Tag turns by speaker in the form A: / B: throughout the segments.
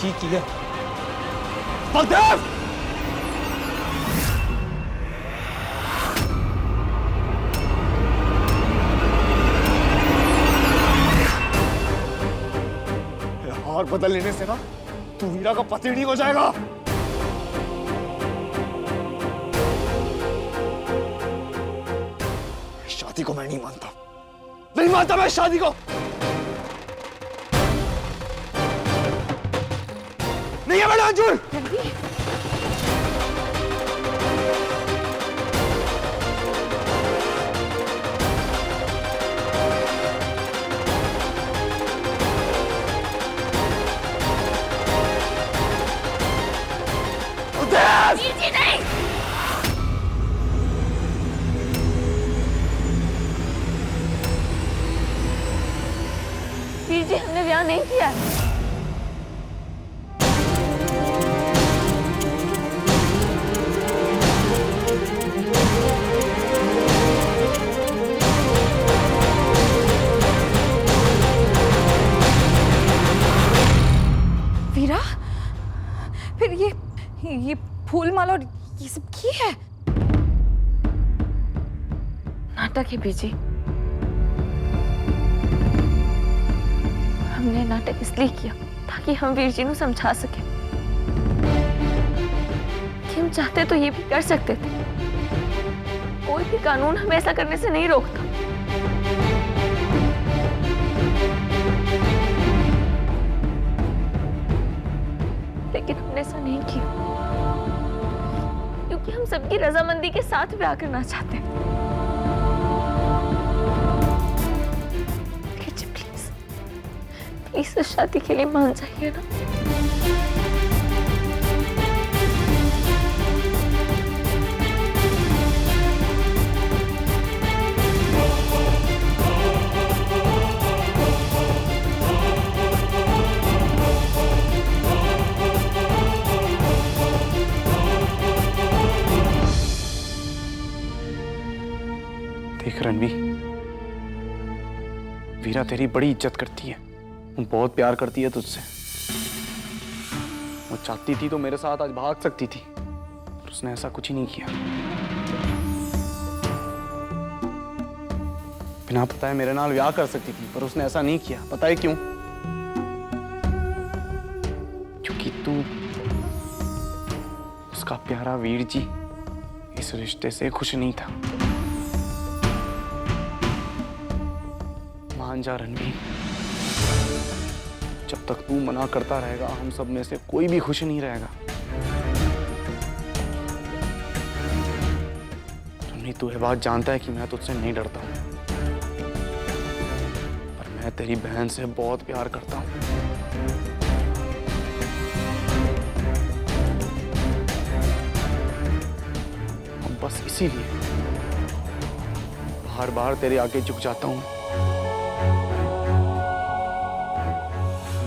A: ठीक की है। बलदेव! हार बदल लेने से ना तू वीरा का पति नहीं हो जाएगा। शादी को मैं नहीं मानता, नहीं मानता मैं शादी को। नहीं है मैंने मंजूर।
B: जी नहीं। वीर जी हमने ब्याह नहीं किया।
C: वीरा, फिर ये फूल माला और ये सब की है?
B: नाटक है बीजी। हमने नाटक इसलिए किया ताकि हम वीर जी को समझा सके कि हम चाहते तो ये भी कर सकते थे। कोई भी कानून हमें ऐसा करने से नहीं रोकता। लेकिन हमने ऐसा नहीं किया क्योंकि हम सबकी रजामंदी के साथ ब्याह करना चाहते हैं। प्लीज प्लीज इस शादी के लिए मान जाइए ना।
A: देख रणवी, वीरा तेरी बड़ी इज्जत करती है, वो बहुत प्यार करती है तुझसे। वो चाहती थी तो मेरे साथ आज भाग सकती थी, पर उसने ऐसा कुछ ही नहीं किया। बिना बताए मेरे नाल ब्याह कर सकती थी, पर उसने ऐसा नहीं किया। पता है क्यों? क्योंकि तू, उसका प्यारा वीर जी, इस रिश्ते से खुश नहीं था। मान जा रणवीर, जब तक तू मना करता रहेगा हम सब में से कोई भी खुश नहीं रहेगा। रणवीर, तू ये बात जानता है कि मैं तुझसे नहीं डरता हूं, पर मैं तेरी बहन से बहुत प्यार करता हूं। और बस इसीलिए बार बार तेरे आगे झुक जाता हूं।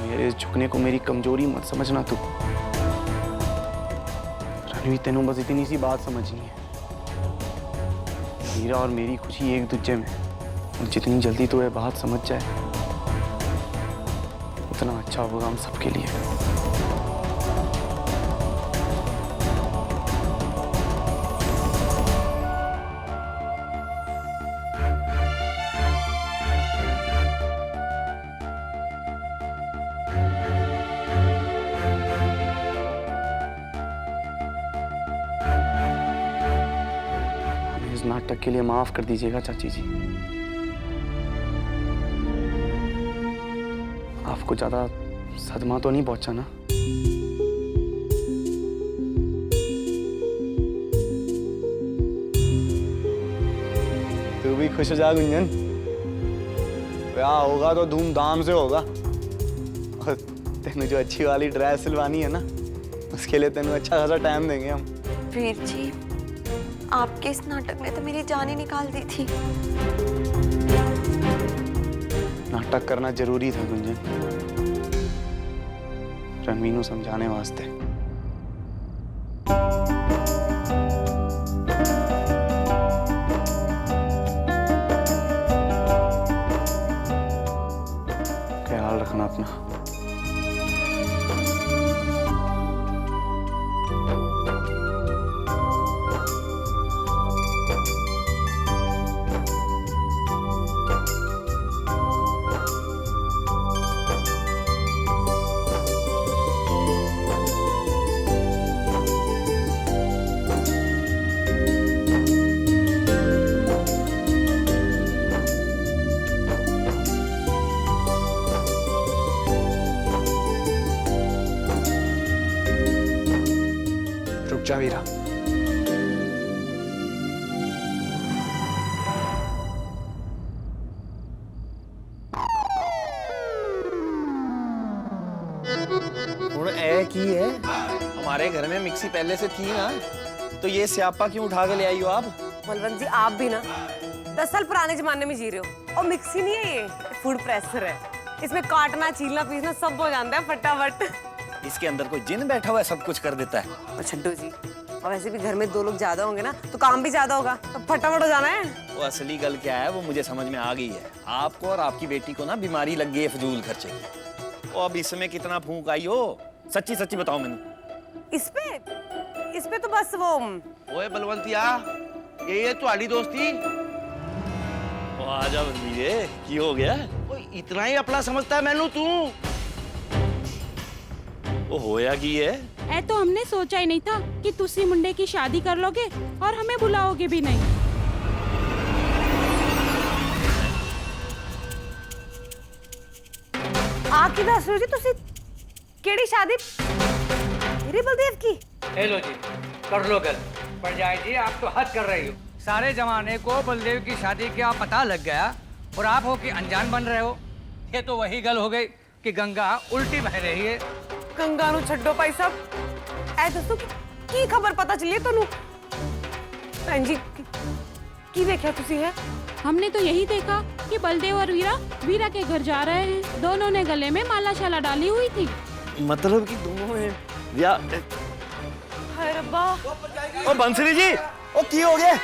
A: मेरे झुकने को मेरी कमजोरी मत समझना तू। रणवीर, तेनू बस इतनी सी बात समझनी है, वीरा और मेरी खुशी एक दूजे में, और जितनी जल्दी तू ये बात समझ जाए उतना अच्छा होगा हम सबके लिए। नाटक के लिए माफ कर दीजिएगा चाची जी। आपको ज्यादा सदमा तो नहीं पहुंचा ना? तू भी खुश हो जा गुंजन, ब्याह होगा तो धूमधाम से होगा। और तेनू जो अच्छी वाली ड्रेस सिलवानी है ना, उसके लिए तेनू अच्छा खासा टाइम देंगे हम।
D: वीर जी, आपके इस नाटक ने तो मेरी जान ही निकाल दी थी।
A: नाटक करना जरूरी था गुंजन, रणवीर को समझाने वास्ते। ख्याल रखना अपना।
E: की है?
F: हमारे घर में मिक्सी पहले से थी ना, तो ये स्यापा क्यों उठा के ले आई हो आप?
G: बलवंत जी आप भी ना 10 साल पुराने जमाने में जी रहे हो। और मिक्सी नहीं है, ये फूड प्रेसर है। इसमें काटना, छीलना, पीसना सब हो जाता है फटाफट।
F: इसके अंदर कोई जिन बैठा हुआ है, सब कुछ कर देता है।
G: और छड्डू जी, और वैसे भी घर में 2 लोग ज्यादा होंगे ना, तो काम भी ज्यादा होगा, तो फटाफट हो जाना है।
F: वो असली गल क्या है वो मुझे समझ में आ गई है। आपको और आपकी बेटी को ना बीमारी लग गई है फजूल खर्चे की। और अब इसमें कितना फूंक आई हो, सच्ची सच्ची बताओ मैंने।
G: इस पे तो बस वो
E: ओए बलवंतिया, ये तुम्हारी दोस्ती?
F: ओ आजा बंदीए, की हो गया?
E: ओए इतना ही अपना समझता है मैनू तू?
F: वो होया की है?
H: ऐ तो हमने सोचा ही नहीं था कि तुसी मुंडे की शादी कर लोगे और हमें बुलाओगे भी नहीं।
G: आप की दस रहे हो जी, तुसी केड़ी शादी मेरे बलदेव की?
I: ले लो जी, कर लो गल। पर जाए जी, आप तो हद कर रही हो। सारे जमाने को बलदेव की शादी का पता लग गया और आप हो कि अनजान बन रहे हो। ये तो वही गल हो गई कि गंगा उल्टी बह रही है।
G: गंगा नु छड्डो भाई साहब, ऐ दसो की खबर पता चली तनु? भैन जी की देखा तुसी है?
H: हमने तो यही देखा कि बलदेव और वीरा के घर जा रहे हैं। दोनों ने गले में माला शाला डाली हुई थी।
F: मतलब कि दोनों में या
G: हाय रब्बा।
F: ओ बंसरी जी, ओ की हो गया?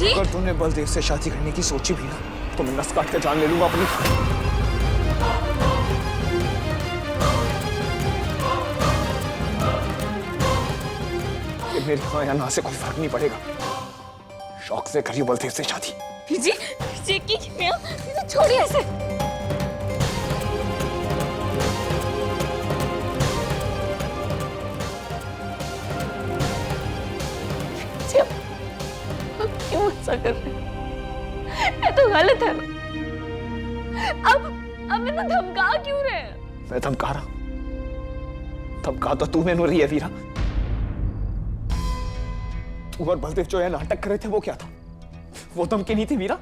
J: अगर तूने बलदेव से शादी करने की सोची भी ना, तो मैं नस काट के जान ले लूंगा अपनी। मेरे हाँ या ना से कोई फर्क नहीं पड़ेगा। शौक से करिए बलदेव से शादी।
B: जी छोड़िए ऐसे। क्यों ऐसा कर रहे हैं? ये तो गलत है। अब मैं तो धमका क्यों रहे हैं?
J: मैं धमका रहा? धमका तो तू मैंने रही है वीरा। तू और बलदेव जो है नाटक कर रहे थे, वो क्या था? वो धमकी नहीं थी वीरा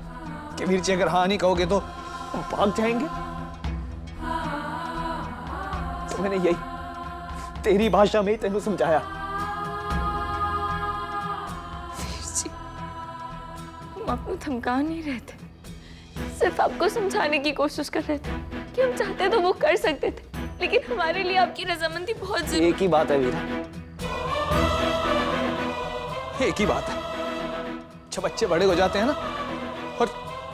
J: कि वीर जी अगर हाँ नहीं कहोगे तो हम भाग जाएंगे? तो मैंने यही तेरी भाषा में ही तेनू समझाया।
B: हम आपको धमका नहीं रहे थे, सिर्फ आपको समझाने की कोशिश कर रहे थे कि हम चाहते तो वो कर सकते थे, लेकिन हमारे लिए आपकी रजामंदी बहुत जरूरी।
J: एक ही बात है वीरा, एक ही बात है। जब बच्चे बड़े हो जाते हैं ना और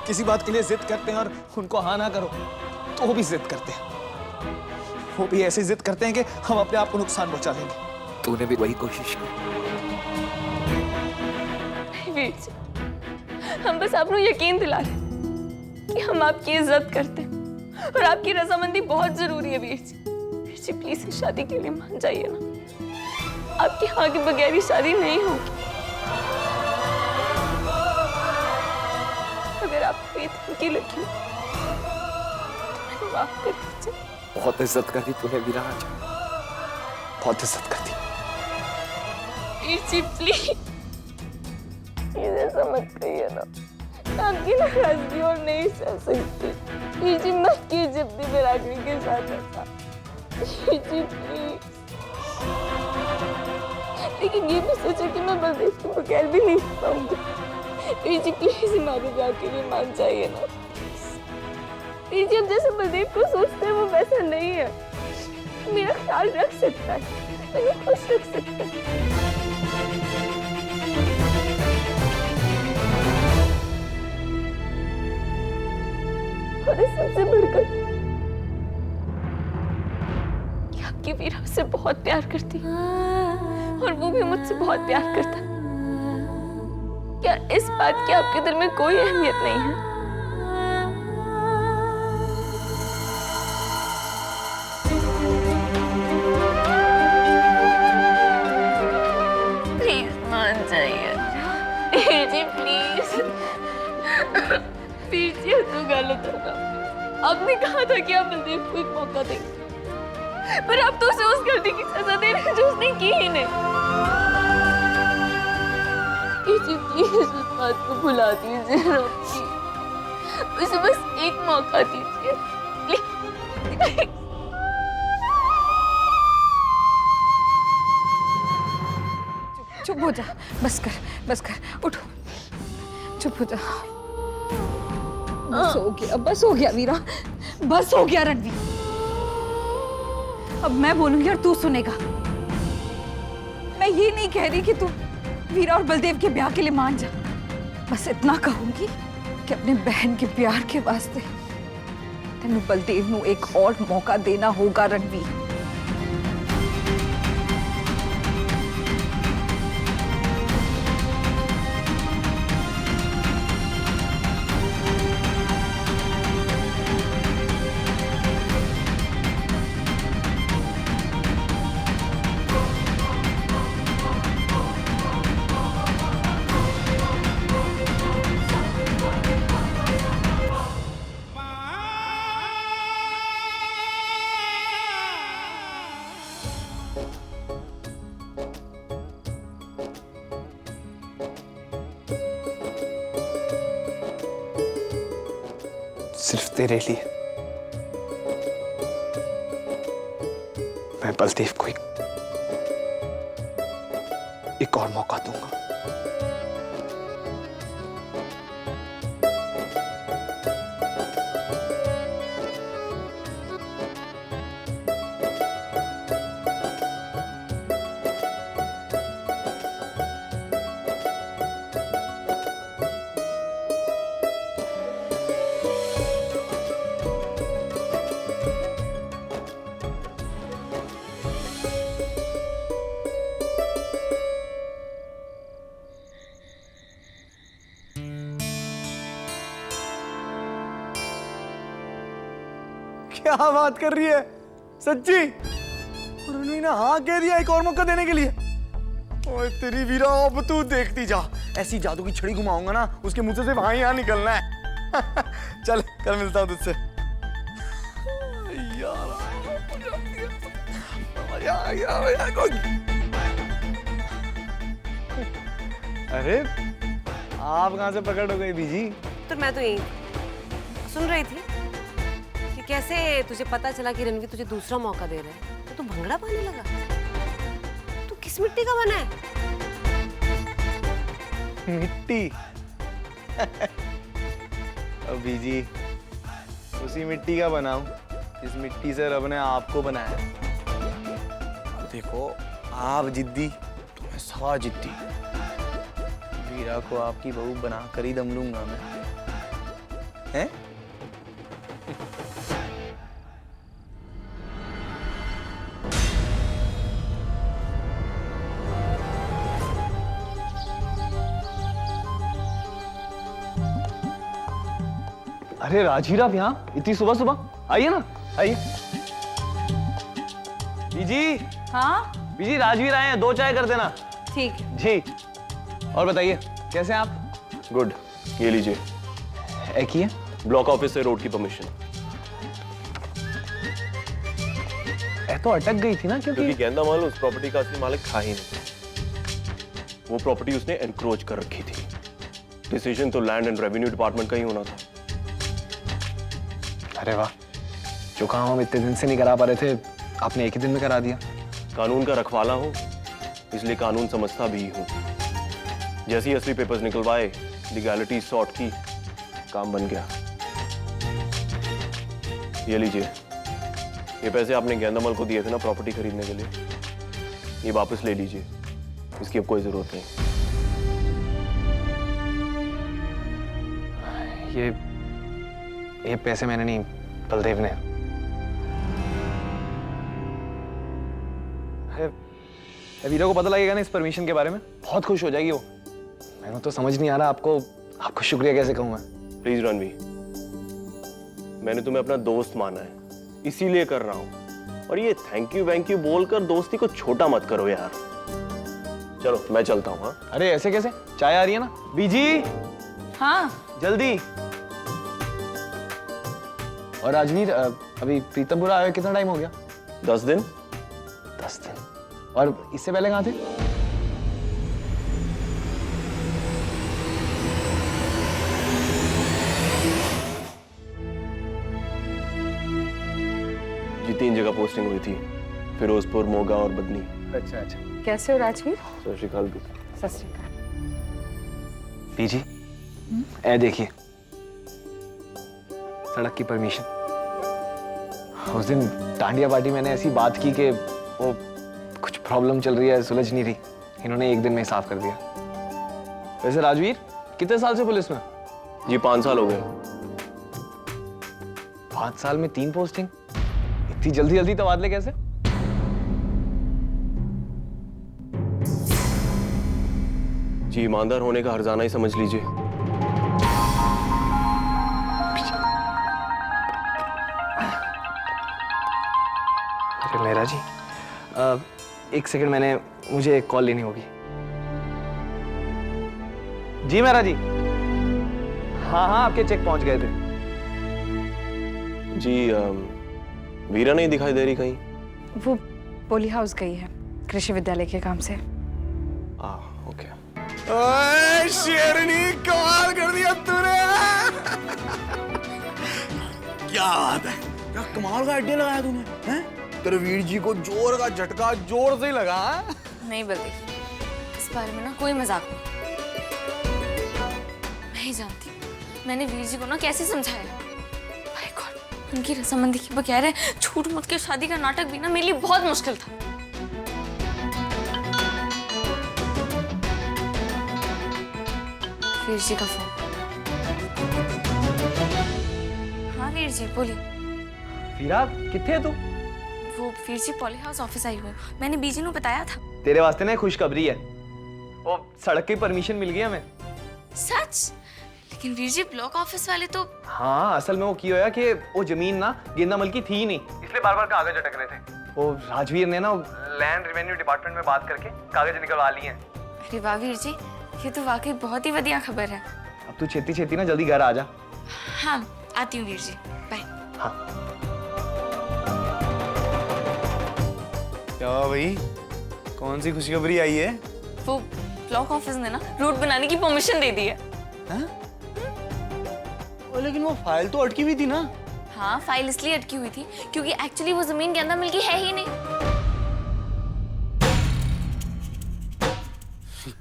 J: किसी बात के लिए जिद करते हैं और उनको हाँ ना करो तो वो भी जिद करते हैं। वो भी ऐसे जिद करते हैं कि हम अपने आप को नुकसान पहुंचा लेंगे। तूने भी वही कोशिश की।
B: वीर जी, हम बस आपको यकीन दिला रहे कि हम आपकी इज्जत करते हैं और आपकी रजामंदी बहुत जरूरी है। वीर जी प्लीज इस शादी के लिए मान जाइए ना। आपकी हाँ के बगैर ही शादी नहीं होगी। अगर आप बेतन की लगी तो माफ कर दीजिए।
J: बहुत इज्जत कर दी तूने वीरा आज, बहुत इज्जत कर दी।
B: वीर जी प्लीज ऐसा मत कहिए ना, आपकी नाराजगी और नहीं सह सकती। वीर जी मत कीजिए अपनी बिरादरी के साथ ऐसा। वीर जी प्लीज। लेकिन ये भी सोचे कि मैं बलदेव के बगैर भी नहीं रह पाऊंगी। वीर जी प्लीज हमारे ब्याह के लिए मान जाइए ना। वीर जी, अब जैसे बलदेव को सोचते हैं वो वैसा नहीं है। मेरा ख्याल रख सकता है, मैंने खुश रख सकता है। और इस सबसे बढ़कर कि आपकी वीरा उससे बहुत प्यार करती है और वो भी मुझसे बहुत प्यार करता है। क्या इस बात की आपके दिल में कोई अहमियत नहीं है? प्लीज मान जाइए वीर जी, प्लीज। वीर जी तो गलत है ना। आपने कहा था कि आप बलदेव को एक मौका देंगे, पर आप तो उसे उस गलती की सजा दे रहे हैं जो उसने की ही नहीं। जी प्लीज उस बात को भुला दीजिए, उसे बस एक मौका दीजिए।
C: प्लीज। चुप हो जा, बस कर, उठ, चुप हो जा। बस हो गया वीरा, बस हो गया रणवीर। अब मैं बोलूंगी और तू सुनेगा। मैं ये नहीं कह रही कि तू वीरा और बलदेव के ब्याह के लिए मान जा, बस इतना कहूंगी कि अपने बहन के प्यार के वास्ते तेनू बलदेव नू एक और मौका देना होगा रणवीर।
J: सिर्फ तेरे लिए मैं बलदेव को एक और मौका दूंगा।
A: क्या बात कर रही है, सच्ची? और उन्होंने हाँ कह दिया एक और मौका देने के लिए। ओए तेरी वीरा, अब तू देखती जा, ऐसी जादू की छड़ी घुमाऊंगा ना, उसके मुंह से सिर्फ हाँ ही हाँ निकलना है। चल कल मिलता हूँ तुझसे। अरे आप कहाँ से प्रकट हो गई बीजी?
G: तो मैं तो यही सुन रही थी कि कैसे तुझे पता चला कि रणवीर तुझे दूसरा मौका दे रहा है, तो तू भंगड़ा पाने लगा। तू किस मिट्टी का बना है?
A: मिट्टी? अब बीजी उसी मिट्टी का बनाऊं जिस मिट्टी से रब ने आपको बनाया। देखो आप जिद्दी तो मैं सवा जिद्दी। वीरा को आपकी बहू बना कर ही दम लूंगा मैं। हैं?
J: अरे राजवीर, आप यहाँ इतनी सुबह सुबह? आइए ना, आइए। बीजी। हाँ बीजी, राजवीर आए हैं, 2 चाय कर देना।
C: ठीक है
J: जी। और बताइए कैसे हैं आप?
K: गुड, ये लीजिए।
J: एक ही है?
K: ब्लॉक ऑफिस से रोड की परमिशन।
J: तो अटक गई थी ना,
K: क्योंकि गेंदा माल उस प्रॉपर्टी का असली मालिक था ही नहीं। वो प्रॉपर्टी उसने एनक्रोच कर रखी थी। डिसीजन तो लैंड एंड रेवेन्यू डिपार्टमेंट का ही होना था।
J: अरे वाह, जो काम हम इतने दिन से नहीं करा पा रहे थे, आपने एक ही दिन में करा दिया।
K: कानून का रखवाला हूं, इसलिए कानून समझता भी हूं। जैसे ही असली पेपर्स निकलवाए, लीगैलिटी सॉर्ट की, काम बन गया। ये लीजिए, ये पैसे आपने गेंदामल को दिए थे ना प्रॉपर्टी खरीदने के लिए, ये वापस ले लीजिए, इसकी अब कोई जरूरत नहीं।
J: ये पैसे मैंने नहीं, बलदेव ने। वीरा को पता लगेगा ना इस परमिशन के बारे में, बहुत खुश हो जाएगी वो। मैंने तो समझ नहीं आ रहा आपको शुक्रिया कैसे कहूँ मैं।
K: प्लीज रणवीर, मैंने तुम्हें अपना दोस्त माना है, इसीलिए कर रहा हूं। और ये थैंक यू बोलकर दोस्ती को छोटा मत करो यार। चलो मैं चलता हूँ। हाँ?
J: अरे ऐसे कैसे? चाय आ रही है ना बीजी?
C: हाँ
J: जल्दी। और राजवीर, अभी प्रीतमपुर आए हुए कितना टाइम हो गया?
K: 10 दिन।
J: 10 दिन। और इससे पहले कहाँ थे?
K: अभी 3 जगह पोस्टिंग हुई थी, फिरोजपुर, मोगा और बदनी।
J: अच्छा अच्छा।
C: कैसे हो राजवीर?
K: सत श्री अकाल।
C: सत श्री अकाल।
J: पीजी, ए देखिए, सड़क की परमिशन। उस दिन डांडिया पार्टी मैंने ऐसी बात की कि वो कुछ प्रॉब्लम चल रही है, सुलझ नहीं रही, इन्होंने एक दिन में साफ कर दिया। वैसे राजवीर, कितने साल से पुलिस में?
K: जी 5 साल हो गए।
J: 5 साल में 3 पोस्टिंग, इतनी जल्दी जल्दी तबादले कैसे?
K: जी ईमानदार होने का हर्जाना ही समझ लीजिए।
J: अरे मेरा जी, 1 सेकंड, मुझे एक कॉल लेनी होगी। जी मेरा जी, हाँ हाँ, आपके चेक पहुंच गए थे।
K: जी वीरा नहीं दिखाई दे रही कहीं?
C: वो पोली हाउस गई है कृषि विद्यालय के काम से।
K: ओके।
A: ओए शेरनी, कमाल कर दिया तूने। क्या बात है, क्या कमाल का आइडिया लगाया तूने, हैं? तेरे वीर जी को जोर का झटका जोर से ही लगा।
B: नहीं बल्देव, इस बारे में ना कोई मजाक नहीं। मैं ही जानती हूँ मैंने वीर जी को ना कैसे समझाया। भाई गॉड, उनकी रजामंदी के बगैर छूट मूट के शादी का नाटक भी ना मेरे लिए बहुत मुश्किल था। वीर जी का फोन। हाँ वीर जी बोलिए।
J: वीरा, किथे है तू?
B: वो Veer ji poly house office आई हुई, मैंने बीजी को बताया था।
J: तेरे वास्ते ना खुशखबरी है, वो सड़क की परमिशन मिल गई हमें।
B: सच? लेकिन वीर जी ब्लॉक ऑफिस वाले तो।
J: हाँ, असल में वो की होया कि वो जमीन ना गेंदामल की थी ही नहीं, इसलिए बार बार कागज अटक रहे थे। वो राजवीर ने ना लैंड रेवेन्यू डिपार्टमेंट में बात करके कागज निकलवा लिए हैं।
B: अरे वाह वीर जी, ये तो वाकई बहुत ही बढ़िया खबर है।
J: अब तू छेती छेती ना जल्दी घर आ जा।
B: हाँ आती हूँ वीर जी, बाय।
J: हाँ।
A: क्या भाई, कौन सी खुशखबरी आई है?
B: वो ब्लॉक ऑफिस ने ना रोड बनाने की परमिशन दे दी है।
A: लेकिन वो फाइल तो अटकी हुई थी ना।
B: हाँ, फाइल इसलिए अटकी हुई थी क्योंकि एक्चुअली वो जमीन गेंदा मिल की है ही नहीं।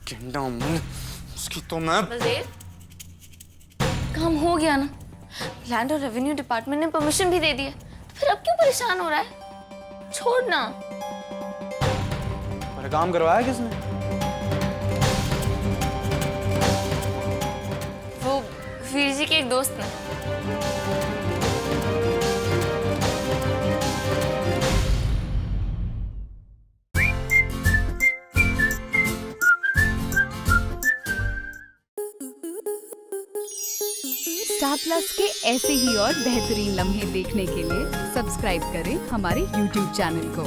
A: गेंदा मिल, उसकी तो मैं।
B: बलदेव, काम हो गया ना, लैंड और रेवेन्यू डिपार्टमेंट ने परमिशन भी दे दी है, तो फिर अब क्यों परेशान हो रहा है? छोड़ ना।
A: मेरा काम करवाया किसने?
B: वो वीर जी के एक दोस्त ने।
C: स्टार प्लस के ऐसे ही और बेहतरीन लम्हे देखने के लिए सब्सक्राइब करें हमारे YouTube चैनल को।